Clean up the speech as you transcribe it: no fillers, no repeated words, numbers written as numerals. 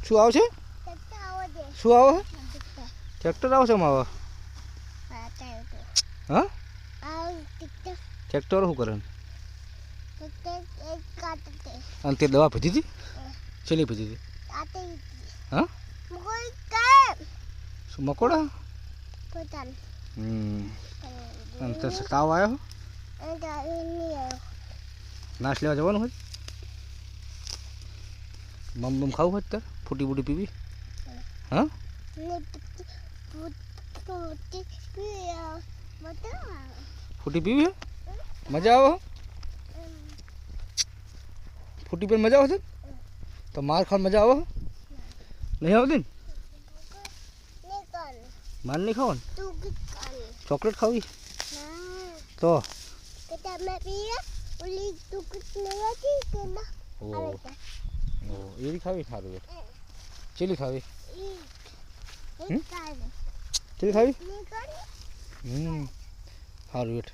શું આવશે? શું આવે? ટ્રેક્ટર આવશે એમાં આવે? હા, ટ્રેક્ટર શું કરે? અને તે દવા પીધી હતી? છેલ્લી પીધી હતી? હા, શું મકોડા? અને તે તાવ આવ્યો? નાશ લેવા જવાનું હોય? મમ બમ ખાવું હોય ત્યારે? ફૂટી બૂટી પીવી? હા, ફૂટી પીવી હે? મજા આવે? ફૂટી પીને મજા આવે છે? તો માર ખાવાની મજા આવે? નહીં આવતી ને? માર નહીં ખાવાનું? ચોકલેટ ખાવી? તો એવી ખાવી? સારું બેટ. ચીલી ખાવી? ચીલી ખાવી? સારું બેટ.